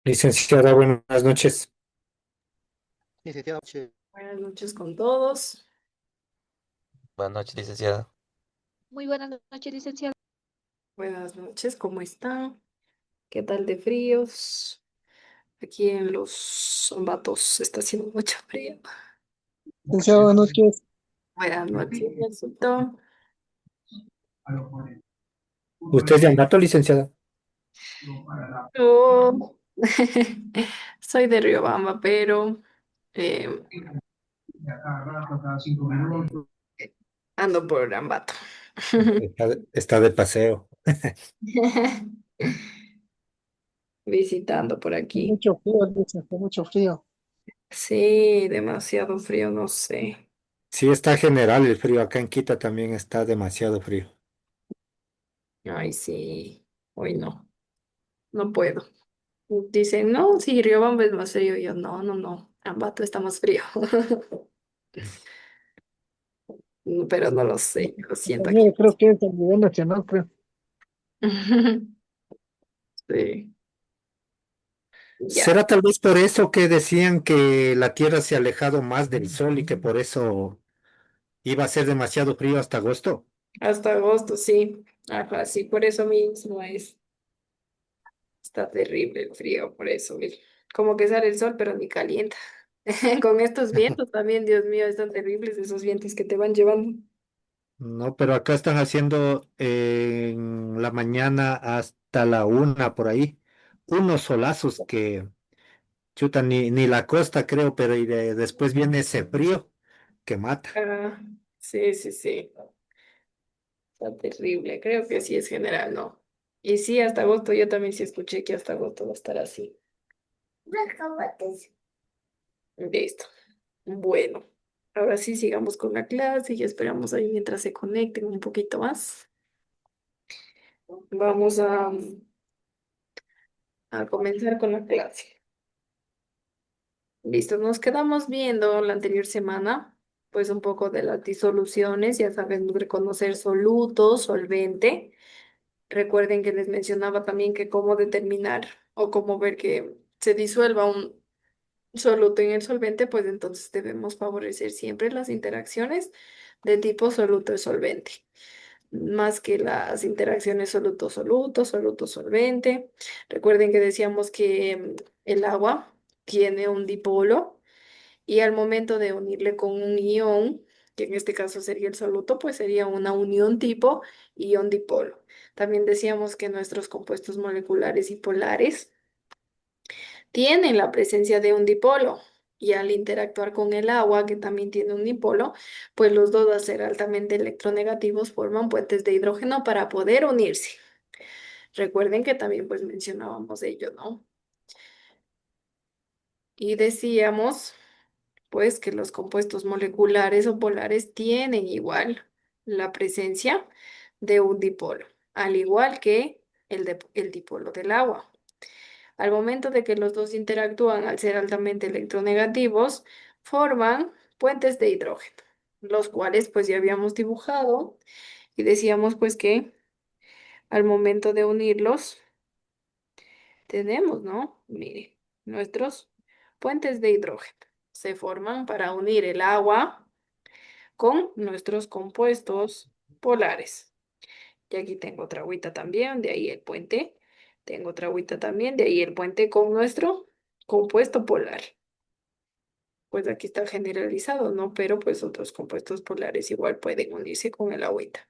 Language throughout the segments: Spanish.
Licenciada, buenas noches. Licenciado, Buenas noches con todos. buenas noches, licenciada. Muy buenas noches, licenciado. Buenas noches, ¿cómo están? ¿Qué tal de fríos? Aquí en los Ambatos está haciendo mucho frío. Licenciado, buenas noches. Buenas noches, Nelsito. ¿Usted es de Ambato, licenciada? Yo soy de Riobamba, pero eh, ando por Ambato. Está de paseo. Visitando por Con aquí. mucho frío, licenciado, con mucho frío. Sí, demasiado frío, no sé. Sí, está general el frío. Acá en Quito también está demasiado frío. Ay, sí. Hoy no, no puedo. Dicen, no, sí, Riobamba es más frío. Yo, no, no, no, Ambato está más frío. Pero no lo sé, lo siento aquí. Compañero, creo que es a nivel nacional, creo. Sí, ya. ¿Será tal vez por eso que decían que la Tierra se ha alejado más del Sol y que por eso iba a ser demasiado frío hasta agosto? Hasta agosto, sí. Ajá, sí, por eso mismo es. Está terrible el frío, por eso. Como que sale el sol, pero ni calienta. Con estos vientos también, Dios mío, están terribles esos vientos que te van llevando. No, pero acá están haciendo en la mañana hasta la 1 por ahí unos solazos que chuta, ni la costa creo, pero después viene ese frío que mata. Ah, sí, sí, sí. Está terrible. Creo que sí es general, ¿no? Y sí, hasta agosto, yo también sí escuché que hasta agosto va a estar así. Listo. Bueno, ahora sí sigamos con la clase y esperamos ahí mientras se conecten un poquito más. Vamos a comenzar con la clase. Listo, nos quedamos viendo la anterior semana, pues un poco de las disoluciones, ya saben reconocer soluto, solvente. Recuerden que les mencionaba también que cómo determinar o cómo ver que se disuelva un soluto en el solvente, pues entonces debemos favorecer siempre las interacciones de tipo soluto-solvente, más que las interacciones soluto-soluto, soluto-solvente. Recuerden que decíamos que el agua tiene un dipolo y al momento de unirle con un ion, que en este caso sería el soluto, pues sería una unión tipo ion-dipolo. También decíamos que nuestros compuestos moleculares y polares tienen la presencia de un dipolo. Y al interactuar con el agua, que también tiene un dipolo, pues los dos al ser altamente electronegativos forman puentes de hidrógeno para poder unirse. Recuerden que también pues mencionábamos ello, ¿no? Y decíamos pues que los compuestos moleculares o polares tienen igual la presencia de un dipolo, al igual que el dipolo del agua. Al momento de que los dos interactúan al ser altamente electronegativos, forman puentes de hidrógeno, los cuales pues ya habíamos dibujado y decíamos pues que al momento de unirlos tenemos, ¿no? Mire, nuestros puentes de hidrógeno se forman para unir el agua con nuestros compuestos polares. Y aquí tengo otra agüita también, de ahí el puente. Tengo otra agüita también, de ahí el puente con nuestro compuesto polar. Pues aquí está generalizado, ¿no? Pero pues otros compuestos polares igual pueden unirse con el agüita.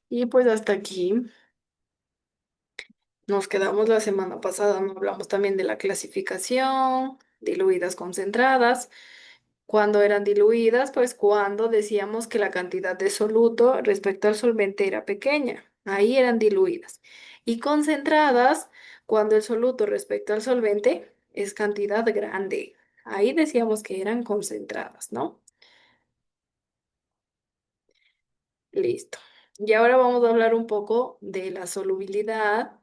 Y pues hasta aquí nos quedamos la semana pasada, ¿no? Hablamos también de la clasificación, diluidas concentradas. Cuando eran diluidas, pues cuando decíamos que la cantidad de soluto respecto al solvente era pequeña, ahí eran diluidas. Y concentradas, cuando el soluto respecto al solvente es cantidad grande, ahí decíamos que eran concentradas, ¿no? Listo. Y ahora vamos a hablar un poco de la solubilidad,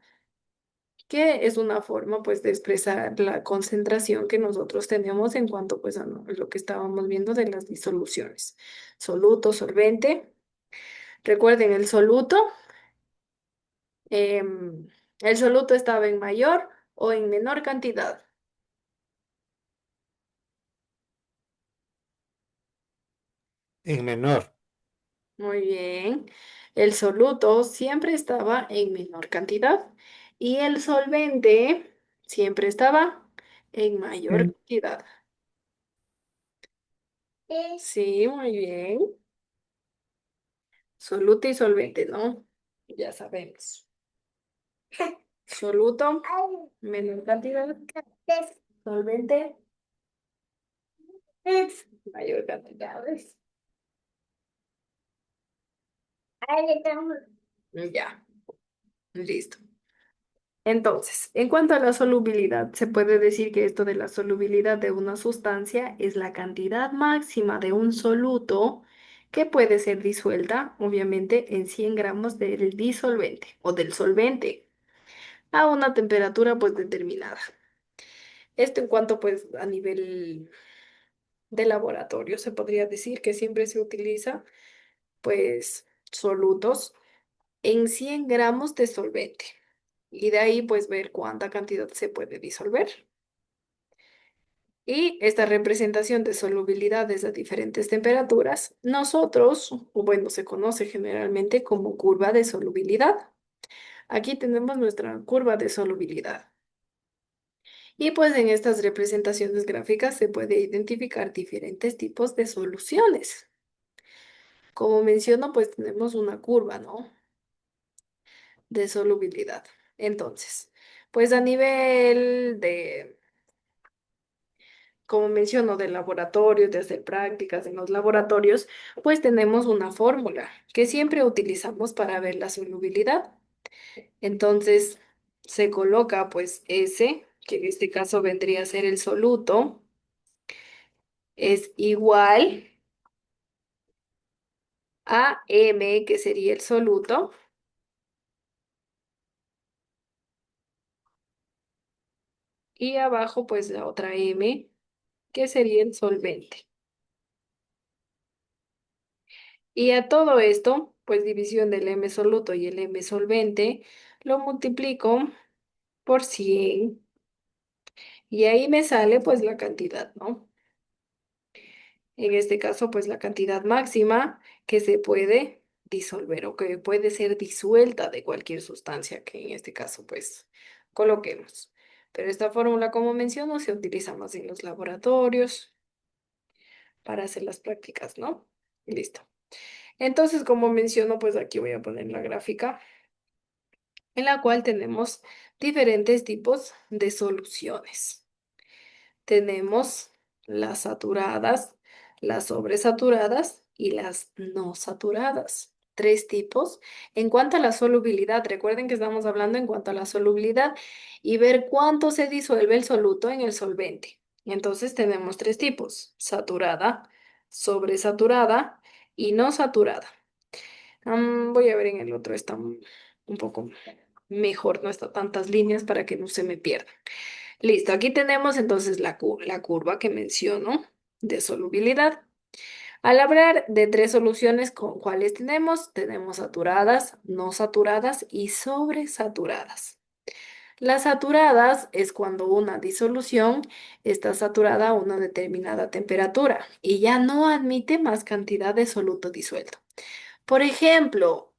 que es una forma pues de expresar la concentración que nosotros tenemos en cuanto pues a lo que estábamos viendo de las disoluciones. Soluto, solvente. Recuerden el soluto. ¿El soluto estaba en mayor o en menor cantidad? En menor. Muy bien. El soluto siempre estaba en menor cantidad y el solvente siempre estaba en mayor En- cantidad. Sí, muy bien. Soluto y solvente, ¿no? Ya sabemos. Soluto, menor cantidad. Solvente, mayor cantidad. Ya, listo. Entonces, en cuanto a la solubilidad, se puede decir que esto de la solubilidad de una sustancia es la cantidad máxima de un soluto que puede ser disuelta, obviamente, en 100 gramos del disolvente o del solvente a una temperatura pues determinada. Esto en cuanto pues a nivel de laboratorio, se podría decir que siempre se utiliza pues solutos en 100 gramos de solvente y de ahí pues ver cuánta cantidad se puede disolver. Y esta representación de solubilidades a diferentes temperaturas, nosotros, o bueno, se conoce generalmente como curva de solubilidad. Aquí tenemos nuestra curva de solubilidad. Y pues en estas representaciones gráficas se puede identificar diferentes tipos de soluciones. Como menciono, pues tenemos una curva, ¿no? De solubilidad. Entonces, pues a nivel de como menciono, de laboratorios, de hacer prácticas en los laboratorios, pues tenemos una fórmula que siempre utilizamos para ver la solubilidad. Entonces, se coloca pues S, que en este caso vendría a ser el soluto, es igual a M, que sería el soluto, y abajo pues la otra M, que sería el solvente. Y a todo esto, pues división del M soluto y el M solvente, lo multiplico por 100 y ahí me sale pues la cantidad, ¿no? En este caso pues la cantidad máxima que se puede disolver o que puede ser disuelta de cualquier sustancia que en este caso pues coloquemos. Pero esta fórmula, como menciono, se utiliza más en los laboratorios para hacer las prácticas, ¿no? Listo. Entonces, como menciono, pues aquí voy a poner la gráfica en la cual tenemos diferentes tipos de soluciones. Tenemos las saturadas, las sobresaturadas y las no saturadas. Tres tipos. En cuanto a la solubilidad, recuerden que estamos hablando en cuanto a la solubilidad y ver cuánto se disuelve el soluto en el solvente. Entonces tenemos tres tipos: saturada, sobresaturada y no saturada. Voy a ver en el otro, está un poco mejor, no está tantas líneas para que no se me pierda. Listo, aquí tenemos entonces la curva que menciono de solubilidad. Al hablar de tres soluciones, ¿con cuáles tenemos? Tenemos saturadas, no saturadas y sobresaturadas. Las saturadas es cuando una disolución está saturada a una determinada temperatura y ya no admite más cantidad de soluto disuelto. Por ejemplo,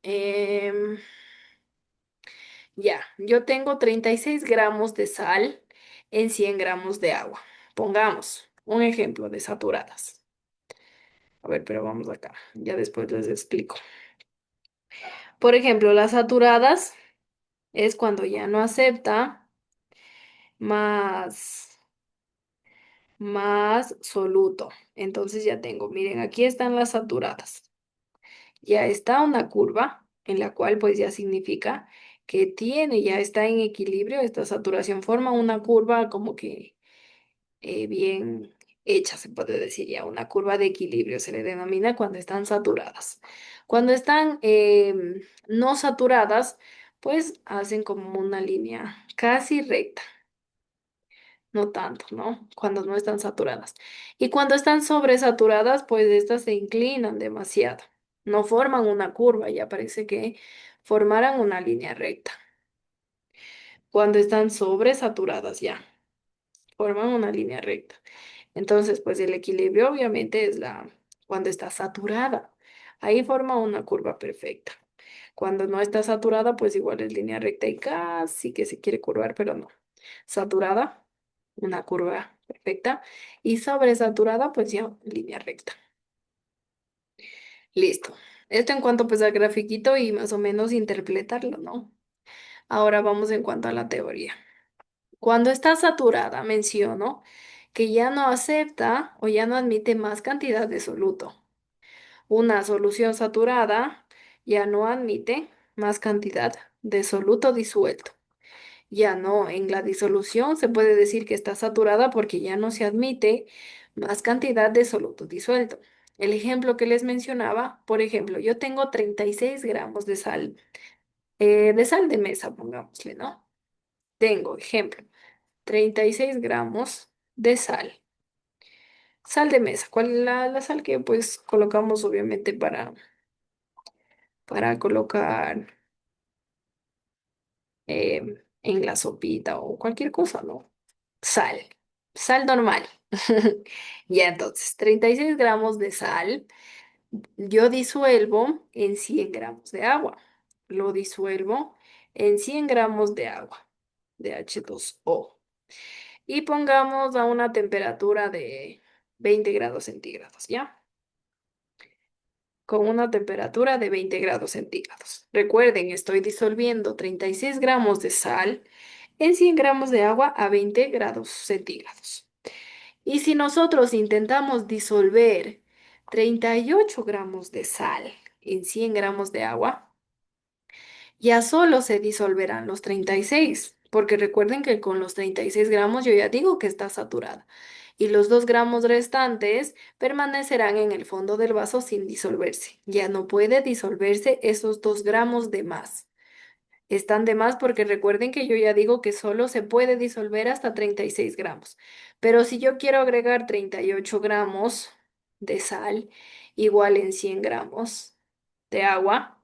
ya, yo tengo 36 gramos de sal en 100 gramos de agua. Pongamos un ejemplo de saturadas. A ver, pero vamos acá. Ya después les explico. Por ejemplo, las saturadas es cuando ya no acepta más, más soluto. Entonces ya tengo, miren, aquí están las saturadas. Ya está una curva en la cual pues ya significa que tiene, ya está en equilibrio. Esta saturación forma una curva como que bien hecha, se puede decir ya, una curva de equilibrio se le denomina cuando están saturadas. Cuando están no saturadas, pues hacen como una línea casi recta, no tanto, ¿no? Cuando no están saturadas. Y cuando están sobresaturadas, pues estas se inclinan demasiado, no forman una curva, ya parece que formaran una línea recta. cuando están sobresaturadas ya, forman una línea recta. Entonces, pues el equilibrio obviamente es cuando está saturada. Ahí forma una curva perfecta. Cuando no está saturada, pues igual es línea recta y casi que se quiere curvar, pero no. Saturada, una curva perfecta. Y sobresaturada, pues ya línea recta. Listo. Esto en cuanto pues al grafiquito y más o menos interpretarlo, ¿no? Ahora vamos en cuanto a la teoría. Cuando está saturada, menciono que ya no acepta o ya no admite más cantidad de soluto. Una solución saturada ya no admite más cantidad de soluto disuelto. Ya no, en la disolución se puede decir que está saturada porque ya no se admite más cantidad de soluto disuelto. El ejemplo que les mencionaba, por ejemplo, yo tengo 36 gramos de sal de mesa, pongámosle, ¿no? Tengo, ejemplo, 36 gramos de sal. Sal de mesa, ¿cuál es la sal que pues colocamos obviamente para colocar en la sopita o cualquier cosa, ¿no? Sal, sal normal. Ya entonces, 36 gramos de sal, yo disuelvo en 100 gramos de agua. Lo disuelvo en 100 gramos de agua, de H2O. Y pongamos a una temperatura de 20 grados centígrados, ¿ya? Con una temperatura de 20 grados centígrados. Recuerden, estoy disolviendo 36 gramos de sal en 100 gramos de agua a 20 grados centígrados. Y si nosotros intentamos disolver 38 gramos de sal en 100 gramos de agua, ya solo se disolverán los 36, porque recuerden que con los 36 gramos yo ya digo que está saturada. Y los 2 gramos restantes permanecerán en el fondo del vaso sin disolverse. Ya no puede disolverse esos 2 gramos de más. Están de más porque recuerden que yo ya digo que solo se puede disolver hasta 36 gramos. Pero si yo quiero agregar 38 gramos de sal, igual en 100 gramos de agua,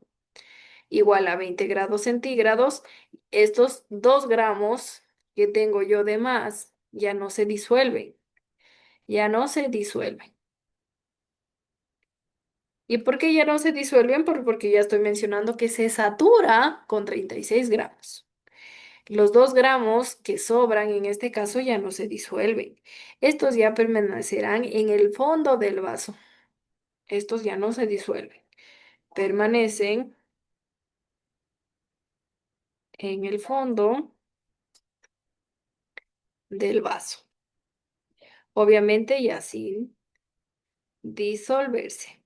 igual a 20 grados centígrados, estos 2 gramos que tengo yo de más ya no se disuelven, ya no se disuelven. ¿Y por qué ya no se disuelven? Porque ya estoy mencionando que se satura con 36 gramos. Los 2 gramos que sobran en este caso ya no se disuelven. Estos ya permanecerán en el fondo del vaso. Estos ya no se disuelven. Permanecen en el fondo del vaso. Obviamente ya sin disolverse.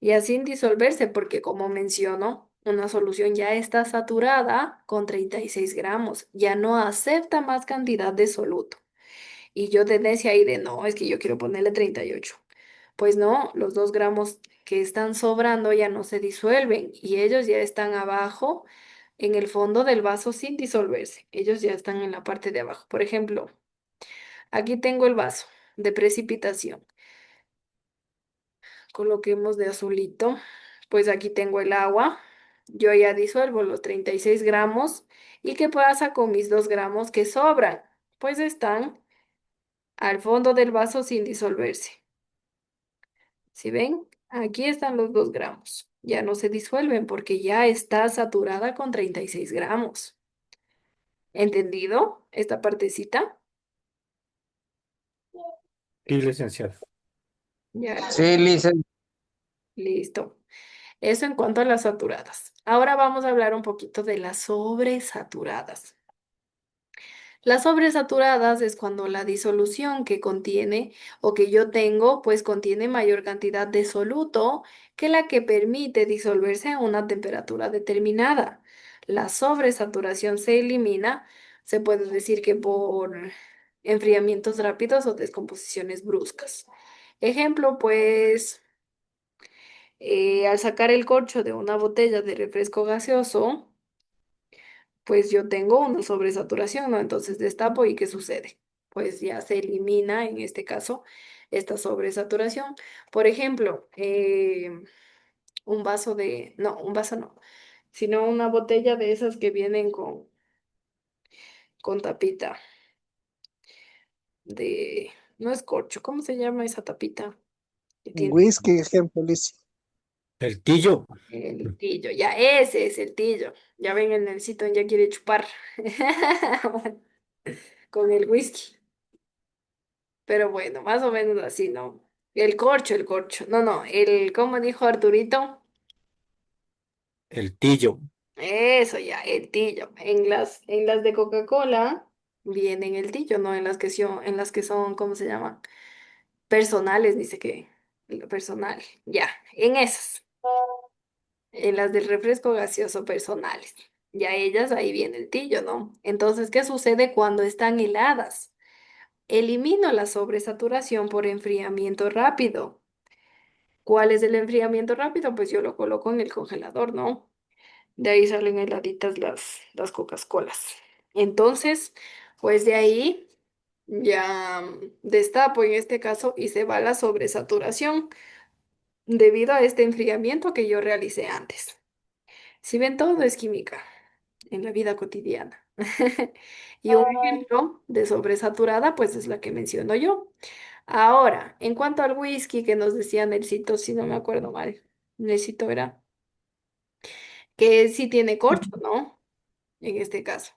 Ya sin disolverse porque como menciono, una solución ya está saturada con 36 gramos. Ya no acepta más cantidad de soluto. Y yo de necia ahí de no, es que yo quiero ponerle 38. Pues no, los 2 gramos que están sobrando ya no se disuelven y ellos ya están abajo en el fondo del vaso sin disolverse. Ellos ya están en la parte de abajo. Por ejemplo, aquí tengo el vaso de precipitación. Coloquemos de azulito. Pues aquí tengo el agua. Yo ya disuelvo los 36 gramos. ¿Y qué pasa con mis 2 gramos que sobran? Pues están al fondo del vaso sin disolverse. ¿Sí ven? Aquí están los 2 gramos. Ya no se disuelven porque ya está saturada con 36 gramos. ¿Entendido esta partecita? Sí, licenciado. Ya, Sí, licenciado. listo. Eso en cuanto a las saturadas. Ahora vamos a hablar un poquito de las sobresaturadas. Las sobresaturadas es cuando la disolución que contiene o que yo tengo, pues contiene mayor cantidad de soluto que la que permite disolverse a una temperatura determinada. La sobresaturación se elimina, se puede decir que por enfriamientos rápidos o descomposiciones bruscas. Ejemplo, pues, al sacar el corcho de una botella de refresco gaseoso, pues yo tengo una sobresaturación, ¿no? Entonces destapo y ¿qué sucede? Pues ya se elimina en este caso esta sobresaturación. Por ejemplo, un vaso no, sino una botella de esas que vienen con con tapita de, no es corcho, ¿cómo se llama esa tapita? Que Un tiene whisky, ejemplo, Liz. El tillo. el tillo, ya ese es el tillo. Ya ven, el Nelsito ya quiere chupar con el whisky. Pero bueno, más o menos así, ¿no? El corcho. No, no, ¿cómo dijo Arturito? El tillo. Eso ya, el tillo. En las de Coca-Cola vienen el tillo, ¿no? En las que son, ¿cómo se llama? Personales, dice que lo personal. Ya, en esas. En las del refresco gaseoso personales. Ya ellas, ahí viene el tillo, ¿no? Entonces, ¿qué sucede cuando están heladas? Elimino la sobresaturación por enfriamiento rápido. ¿Cuál es el enfriamiento rápido? Pues yo lo coloco en el congelador, ¿no? De ahí salen heladitas las Coca-Colas. Entonces, pues de ahí ya destapo en este caso y se va la sobresaturación debido a este enfriamiento que yo realicé antes. Si ven, todo es química en la vida cotidiana. Y un ejemplo de sobresaturada, pues es la que menciono yo. Ahora, en cuanto al whisky que nos decía Nelsito, si no me acuerdo mal, Nelsito era que sí tiene corcho, ¿no? En este caso.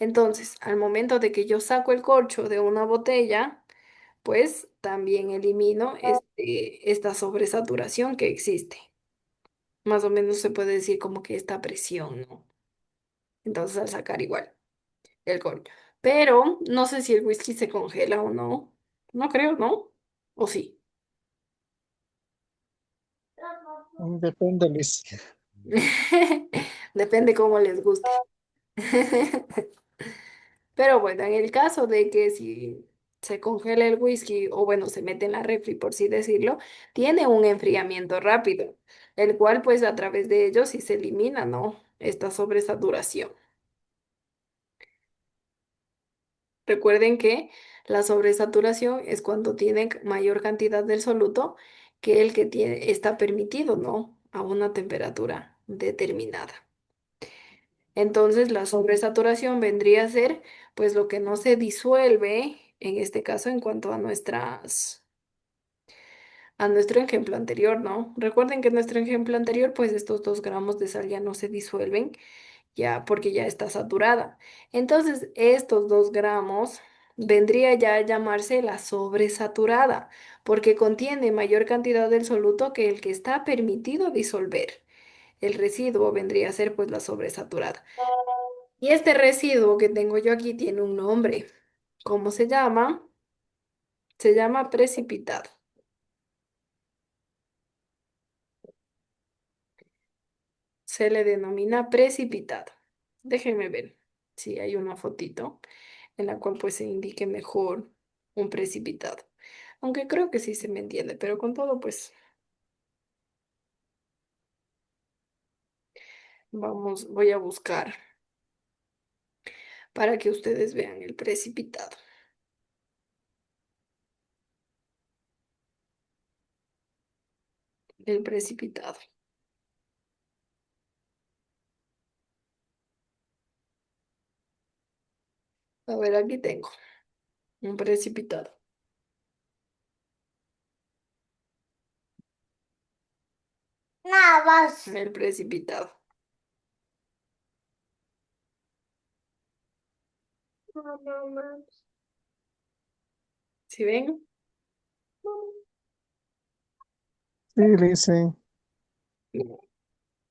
Entonces, al momento de que yo saco el corcho de una botella, pues también elimino esta sobresaturación que existe. Más o menos se puede decir como que esta presión, ¿no? Entonces, al sacar igual el corcho. Pero no sé si el whisky se congela o no. No creo, ¿no? ¿O sí? Depende, Liz. Depende cómo les guste. Pero bueno, en el caso de que si se congela el whisky o bueno, se mete en la refri, por así decirlo, tiene un enfriamiento rápido, el cual pues a través de ello sí se elimina, ¿no? Esta sobresaturación. Recuerden que la sobresaturación es cuando tienen mayor cantidad del soluto que el que está permitido, ¿no? A una temperatura determinada. Entonces, la sobresaturación vendría a ser, pues, lo que no se disuelve, en este caso, en cuanto a nuestro ejemplo anterior, ¿no? Recuerden que en nuestro ejemplo anterior, pues, estos 2 gramos de sal ya no se disuelven, ya, porque ya está saturada. Entonces, estos 2 gramos vendría ya a llamarse la sobresaturada, porque contiene mayor cantidad del soluto que el que está permitido disolver. El residuo vendría a ser, pues, la sobresaturada. Y este residuo que tengo yo aquí tiene un nombre. ¿Cómo se llama? Se llama precipitado. Se le denomina precipitado. Déjenme ver si hay una fotito en la cual pues se indique mejor un precipitado. Aunque creo que sí se me entiende, pero con todo pues voy a buscar para que ustedes vean el precipitado. El precipitado. A ver, aquí tengo un precipitado. El precipitado. ¿Sí ven? Sí, Liz, sí.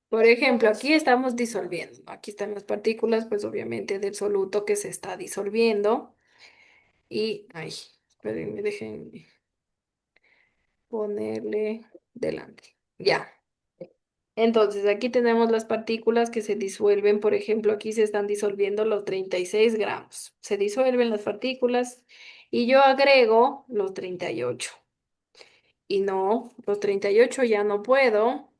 Por ejemplo, aquí estamos disolviendo, ¿no? Aquí están las partículas, pues obviamente del soluto que se está disolviendo. Y, ay, espérenme, déjenme ponerle delante. Ya. Entonces, aquí tenemos las partículas que se disuelven. Por ejemplo, aquí se están disolviendo los 36 gramos. Se disuelven las partículas y yo agrego los 38. Y no, los 38 ya no puedo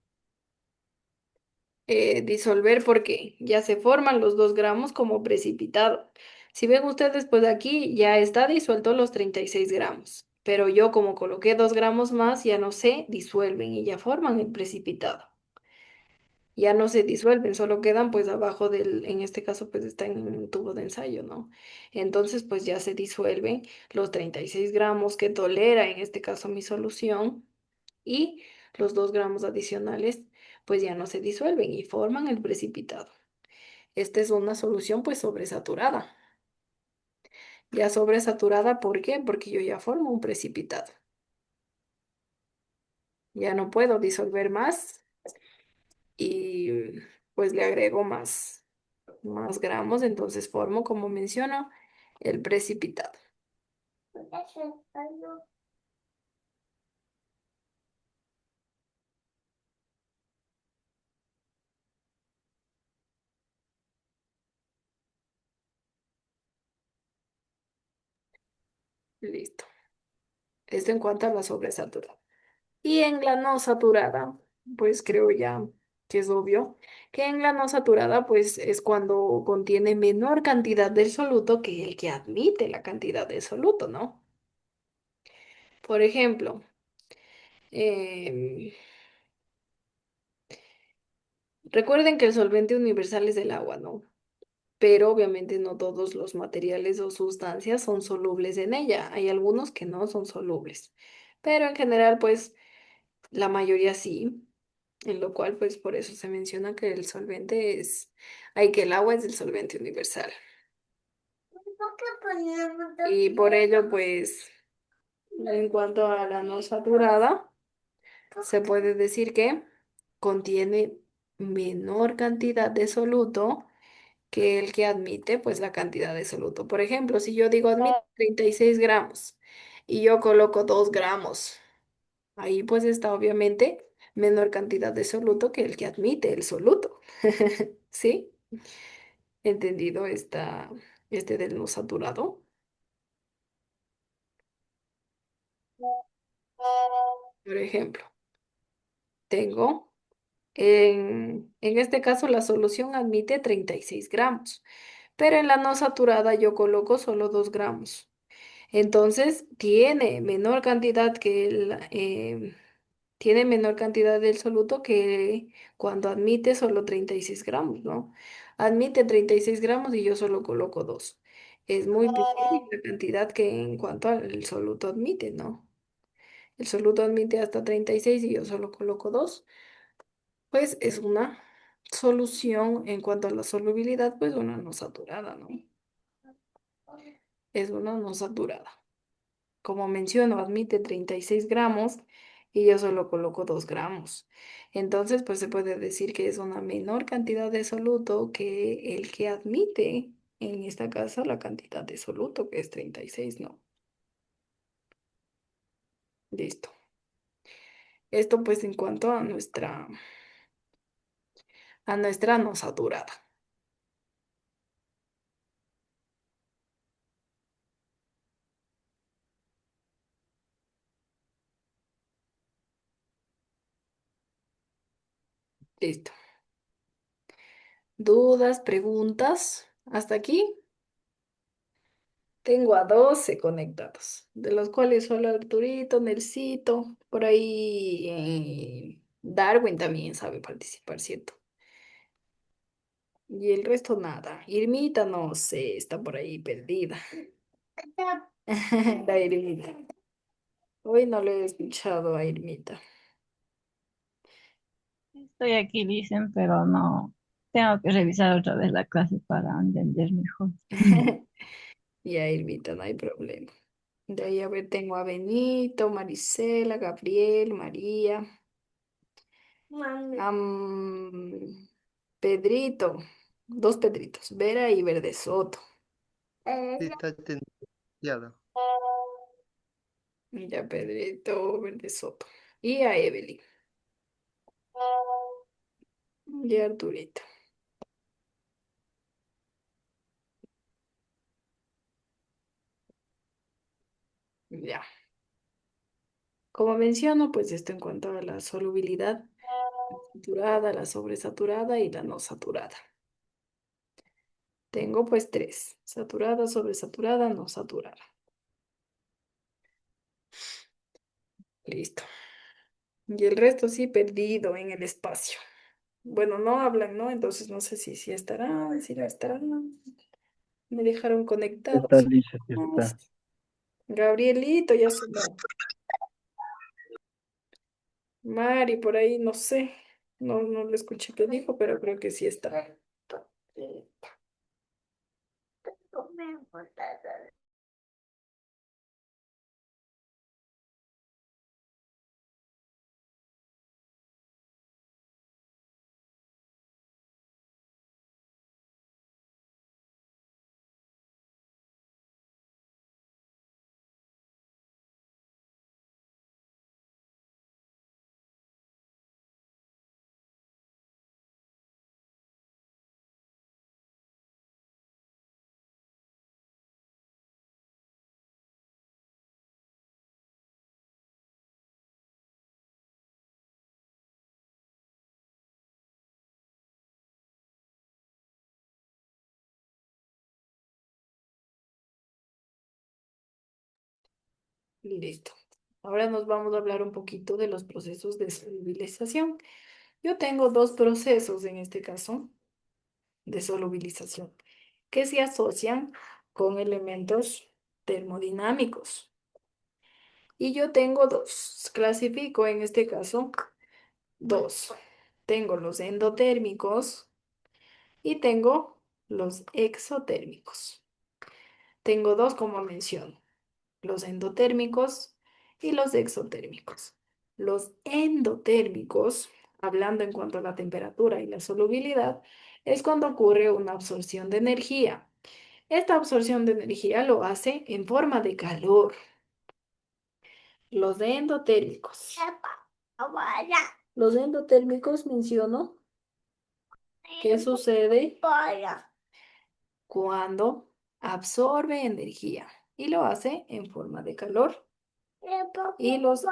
disolver porque ya se forman los 2 gramos como precipitado. Si ven ustedes, pues aquí ya está disuelto los 36 gramos, pero yo como coloqué 2 gramos más, ya no se disuelven y ya forman el precipitado. ya no se disuelven, solo quedan pues abajo del, en este caso pues está en un tubo de ensayo, ¿no? Entonces pues ya se disuelven los 36 gramos que tolera en este caso mi solución y los 2 gramos adicionales pues ya no se disuelven y forman el precipitado. Esta es una solución pues sobresaturada. Ya sobresaturada, ¿por qué? Porque yo ya formo un precipitado. Ya no puedo disolver más y pues le agrego más gramos, entonces formo, como menciono, el precipitado. Listo. Esto en cuanto a la sobresaturada. Y en la no saturada, pues creo ya que es obvio que en la no saturada, pues es cuando contiene menor cantidad del soluto que el que admite la cantidad de soluto, ¿no? Por ejemplo, em, recuerden que el solvente universal es el agua, ¿no? Pero obviamente no todos los materiales o sustancias son solubles en ella. Hay algunos que no son solubles, pero en general, pues la mayoría sí, en lo cual, pues por eso se menciona que el solvente es, hay que el agua es el solvente universal. Y por ello, pues, en cuanto a la no saturada, se puede decir que contiene menor cantidad de soluto que el que admite pues la cantidad de soluto. Por ejemplo, si yo digo admite 36 gramos y yo coloco 2 gramos, ahí pues está obviamente menor cantidad de soluto que el que admite el soluto. ¿Sí? ¿Entendido este del no saturado? Por ejemplo, tengo en este caso la solución admite 36 gramos, pero en la no saturada yo coloco solo 2 gramos. Entonces, tiene menor cantidad del soluto que cuando admite solo 36 gramos, ¿no? Admite 36 gramos y yo solo coloco 2. Es muy pequeña la cantidad que en cuanto al soluto admite, ¿no? El soluto admite hasta 36 y yo solo coloco 2. Pues es una solución en cuanto a la solubilidad, pues una no saturada, ¿no? Es una no saturada. Como menciono, admite 36 gramos y yo solo coloco 2 gramos. Entonces, pues se puede decir que es una menor cantidad de soluto que el que admite, en esta casa, la cantidad de soluto, que es 36, ¿no? Listo. Esto pues en cuanto a nuestra no saturada. Listo. ¿Dudas, preguntas? ¿Hasta aquí? Tengo a 12 conectados, de los cuales solo Arturito, Nelsito, por ahí Darwin también sabe participar, ¿cierto? Y el resto nada. Irmita no sé, está por ahí perdida. La Irmita. Hoy no le he escuchado a Irmita. Estoy aquí, dicen, pero no. Tengo que revisar otra vez la clase para entender mejor. Y a Irmita no hay problema. De ahí a ver, tengo a Benito, Marisela, Gabriel, María. Am, Pedrito, 2 Pedritos, Vera y Verde Soto. Sí, está entendido. Ya Pedrito, Verde Soto. Y a Evelyn. Y a Arturito. Ya. Como menciono, pues esto en cuanto a la solubilidad, la saturada, la sobresaturada y la no saturada. Tengo pues 3: saturada, sobresaturada, no saturada. Listo. Y el resto sí perdido en el espacio. Bueno, no hablan, ¿no? Entonces no sé si estarán, si no estarán. Me dejaron Está conectados. Lisa, sí No está. sé. Gabrielito ya sumó. Mari, por ahí, no sé. No le escuché qué dijo, pero creo que sí está. Listo. Ahora nos vamos a hablar un poquito de los procesos de solubilización. Yo tengo dos procesos en este caso de solubilización que se asocian con elementos termodinámicos. Y yo tengo dos, clasifico en este caso dos. Tengo los endotérmicos y tengo los exotérmicos. Tengo dos como menciono, los endotérmicos y los exotérmicos. Los endotérmicos, hablando en cuanto a la temperatura y la solubilidad, es cuando ocurre una absorción de energía. Esta absorción de energía lo hace en forma de calor. Los endotérmicos. Los endotérmicos menciono qué sucede cuando absorbe energía y lo hace en forma de calor. Y los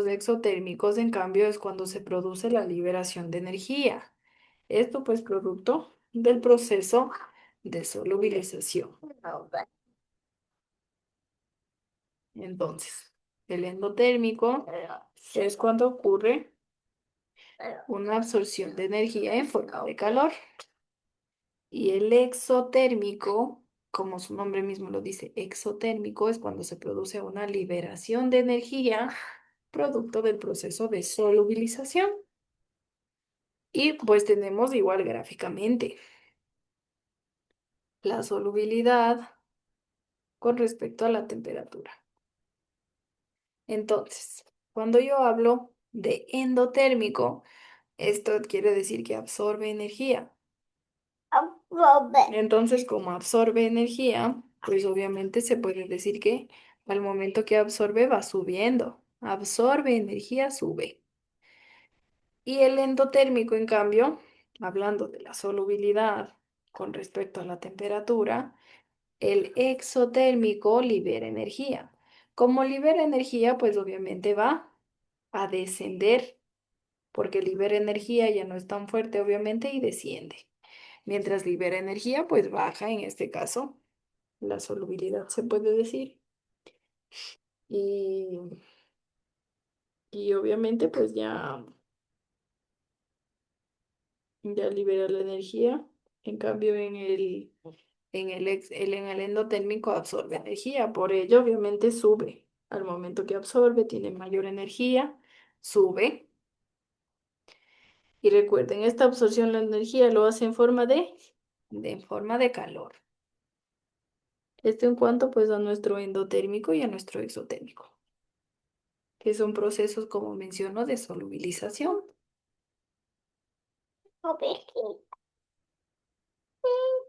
exotérmicos, en cambio, es cuando se produce la liberación de energía. Esto pues producto del proceso de solubilización. Entonces, el endotérmico es cuando ocurre una absorción de energía en forma de calor. Y el exotérmico, como su nombre mismo lo dice, exotérmico es cuando se produce una liberación de energía producto del proceso de solubilización. Y pues tenemos igual gráficamente la solubilidad con respecto a la temperatura. Entonces, cuando yo hablo de endotérmico, esto quiere decir que absorbe energía. Entonces, como absorbe energía, pues obviamente se puede decir que al momento que absorbe va subiendo. Absorbe energía, sube. Y el endotérmico, en cambio, hablando de la solubilidad con respecto a la temperatura, el exotérmico libera energía. Como libera energía, pues obviamente va a descender, porque libera energía, ya no es tan fuerte, obviamente, y desciende. Mientras libera energía, pues baja en este caso la solubilidad, se puede decir. Y, y obviamente, pues ya libera la energía. En cambio, en el endotérmico absorbe energía, por ello obviamente sube. Al momento que absorbe, tiene mayor energía, sube. Y recuerden, esta absorción de energía lo hace en forma de calor. Esto en cuanto pues a nuestro endotérmico y a nuestro exotérmico, que son procesos, como menciono, de solubilización.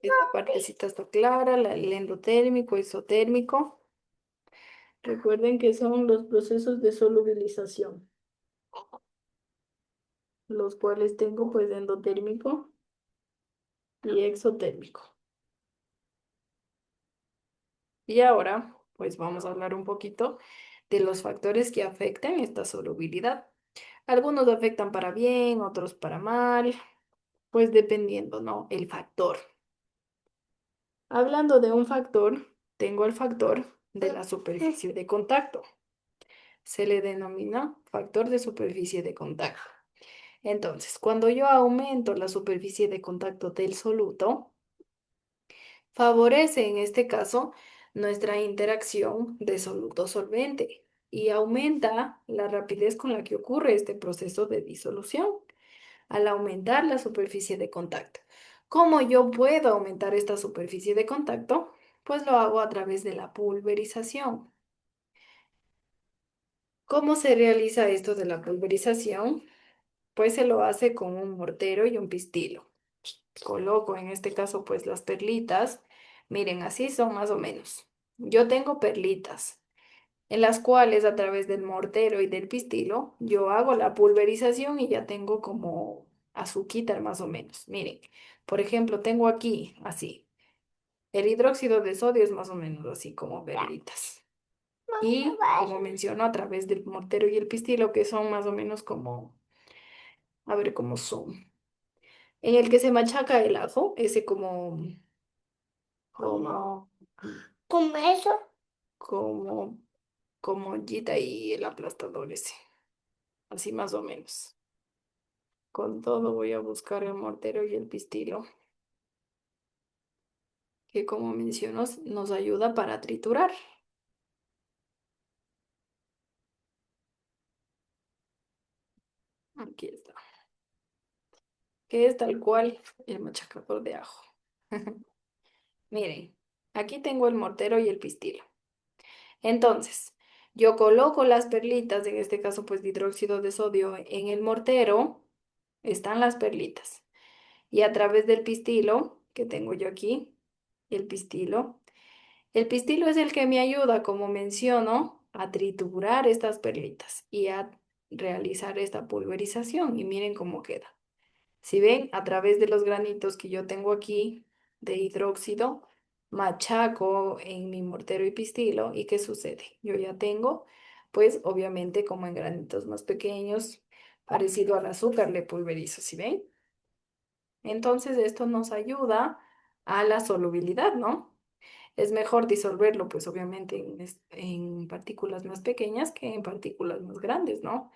Esta partecita está clara, el endotérmico, exotérmico. Recuerden que son los procesos de solubilización, los cuales tengo pues endotérmico y exotérmico. Y ahora pues vamos a hablar un poquito de los factores que afectan esta solubilidad. Algunos afectan para bien, otros para mal, pues dependiendo, ¿no? El factor. Hablando de un factor, tengo el factor de la superficie de contacto. Se le denomina factor de superficie de contacto. Entonces, cuando yo aumento la superficie de contacto del soluto, favorece en este caso nuestra interacción de soluto-solvente y aumenta la rapidez con la que ocurre este proceso de disolución al aumentar la superficie de contacto. ¿Cómo yo puedo aumentar esta superficie de contacto? Pues lo hago a través de la pulverización. ¿Cómo se realiza esto de la pulverización? Pues se lo hace con un mortero y un pistilo. Coloco en este caso pues las perlitas. Miren, así son más o menos. Yo tengo perlitas en las cuales a través del mortero y del pistilo yo hago la pulverización y ya tengo como azuquitar más o menos. Miren, por ejemplo, tengo aquí así. El hidróxido de sodio es más o menos así como perlitas. Y como menciono a través del mortero y el pistilo que son más o menos como, a ver cómo son. En el que se machaca el ajo, ese como, ¿cómo eso? Como, como ollita y el aplastador ese, así más o menos. Con todo voy a buscar el mortero y el pistilo, que como menciono nos ayuda para triturar. Aquí está, que es tal cual el machacador de ajo. Miren, aquí tengo el mortero y el pistilo. Entonces, yo coloco las perlitas, en este caso pues de hidróxido de sodio, en el mortero, están las perlitas. Y a través del pistilo, que tengo yo aquí, el pistilo es el que me ayuda, como menciono, a triturar estas perlitas y a realizar esta pulverización. Y miren cómo queda. Si ven, a través de los granitos que yo tengo aquí de hidróxido, machaco en mi mortero y pistilo. ¿Y qué sucede? Yo ya tengo, pues obviamente como en granitos más pequeños, parecido al azúcar, le pulverizo, ¿sí ven? Entonces esto nos ayuda a la solubilidad, ¿no? Es mejor disolverlo, pues obviamente en partículas más pequeñas que en partículas más grandes, ¿no?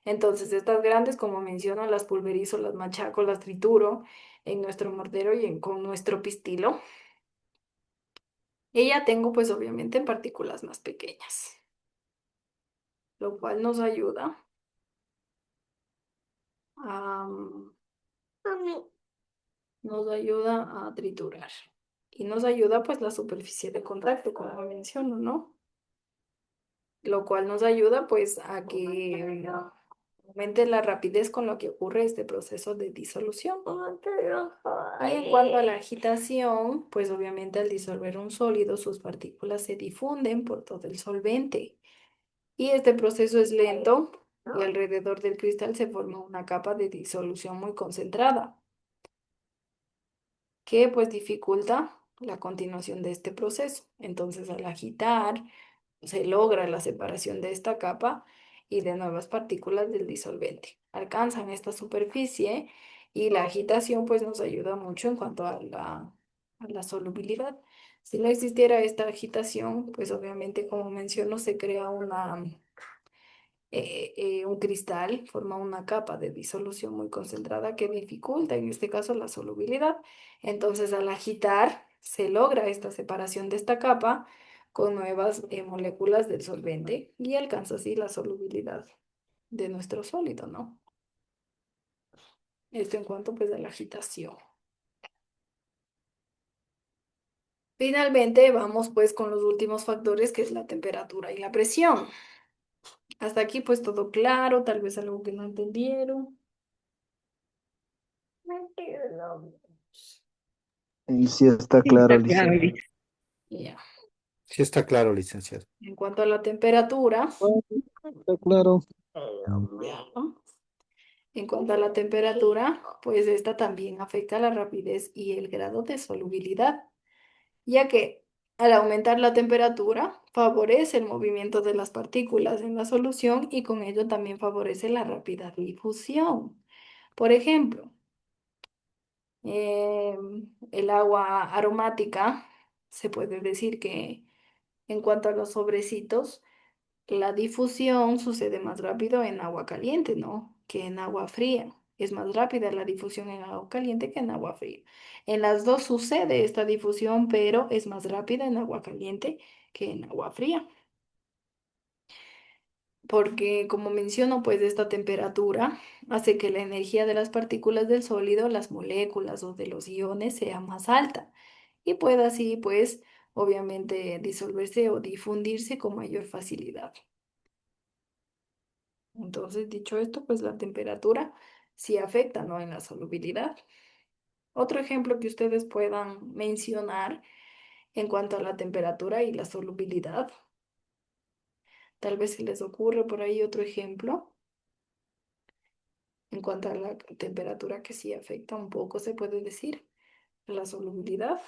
Entonces, estas grandes, como menciono, las pulverizo, las machaco, las trituro en nuestro mortero y con nuestro pistilo. Y ya tengo, pues obviamente, en partículas más pequeñas, lo cual nos ayuda a, nos ayuda a triturar. Y nos ayuda, pues, la superficie de contacto, como menciono, ¿no? Lo cual nos ayuda, pues, a que aumente la rapidez con lo que ocurre este proceso de disolución. Y en cuanto a la agitación, pues obviamente al disolver un sólido, sus partículas se difunden por todo el solvente. Y este proceso es lento y alrededor del cristal se forma una capa de disolución muy concentrada, que pues dificulta la continuación de este proceso. Entonces, al agitar, se logra la separación de esta capa y de nuevas partículas del disolvente. Alcanzan esta superficie y la agitación pues nos ayuda mucho en cuanto a la solubilidad. Si no existiera esta agitación, pues obviamente como menciono se crea un cristal, forma una capa de disolución muy concentrada que dificulta en este caso la solubilidad. Entonces al agitar se logra esta separación de esta capa con nuevas moléculas del solvente y alcanza así la solubilidad de nuestro sólido, ¿no? Esto en cuanto pues a la agitación. Finalmente vamos pues con los últimos factores que es la temperatura y la presión. Hasta aquí pues todo claro, tal vez algo que no entendieron. Y sí está Sí, claro, está claro, licenciado. Liz. Ya. Sí está claro, licenciado. En cuanto a la temperatura, Bueno, está claro. ya, ¿no? En cuanto a la temperatura, pues esta también afecta la rapidez y el grado de solubilidad, ya que al aumentar la temperatura favorece el movimiento de las partículas en la solución y con ello también favorece la rápida difusión. Por ejemplo, el agua aromática se puede decir que en cuanto a los sobrecitos, la difusión sucede más rápido en agua caliente, ¿no? Que en agua fría. Es más rápida la difusión en agua caliente que en agua fría. En las dos sucede esta difusión, pero es más rápida en agua caliente que en agua fría. Porque, como menciono, pues esta temperatura hace que la energía de las partículas del sólido, las moléculas o de los iones, sea más alta y pueda así, pues, obviamente disolverse o difundirse con mayor facilidad. Entonces, dicho esto, pues la temperatura sí afecta, ¿no? En la solubilidad. Otro ejemplo que ustedes puedan mencionar en cuanto a la temperatura y la solubilidad. Tal vez se les ocurre por ahí otro ejemplo. En cuanto a la temperatura que sí afecta un poco, se puede decir, la solubilidad.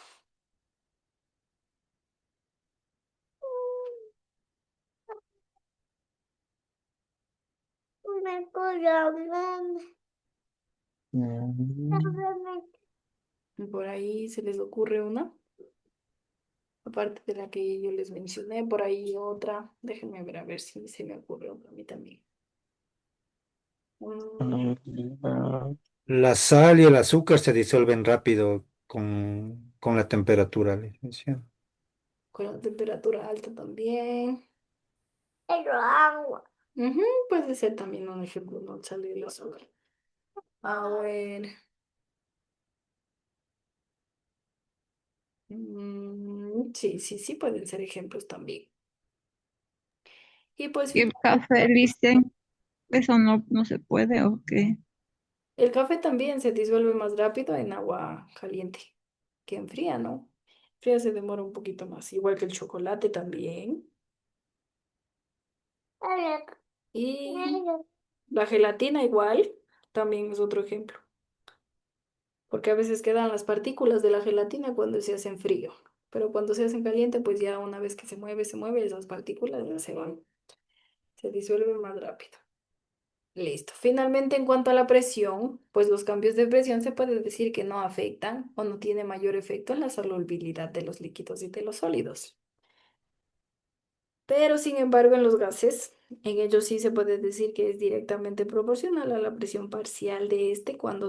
Por ahí se les ocurre una, aparte de la que yo les mencioné, por ahí otra. Déjenme ver a ver si se me ocurre otra a mí también. Mm, La sal y el azúcar se disuelven rápido con la temperatura, licenciado. con la temperatura alta también. Pero agua. Puede ser también un ejemplo, no sale el azúcar. A ver. Sí, sí, sí, pueden ser ejemplos también. Y pues Y el café, dicen, eso no se puede, ¿o qué? el café también se disuelve más rápido en agua caliente que en fría, ¿no? Fría se demora un poquito más, igual que el chocolate también. Y la gelatina igual, también es otro ejemplo, porque a veces quedan las partículas de la gelatina cuando se hace en frío, pero cuando se hace en caliente, pues ya una vez que se mueve, esas partículas ya se van, se disuelven más rápido. Listo. Finalmente, en cuanto a la presión, pues los cambios de presión se puede decir que no afectan o no tiene mayor efecto en la solubilidad de los líquidos y de los sólidos. Pero, sin embargo, en los gases, en ellos sí se puede decir que es directamente proporcional a la presión parcial de este cuando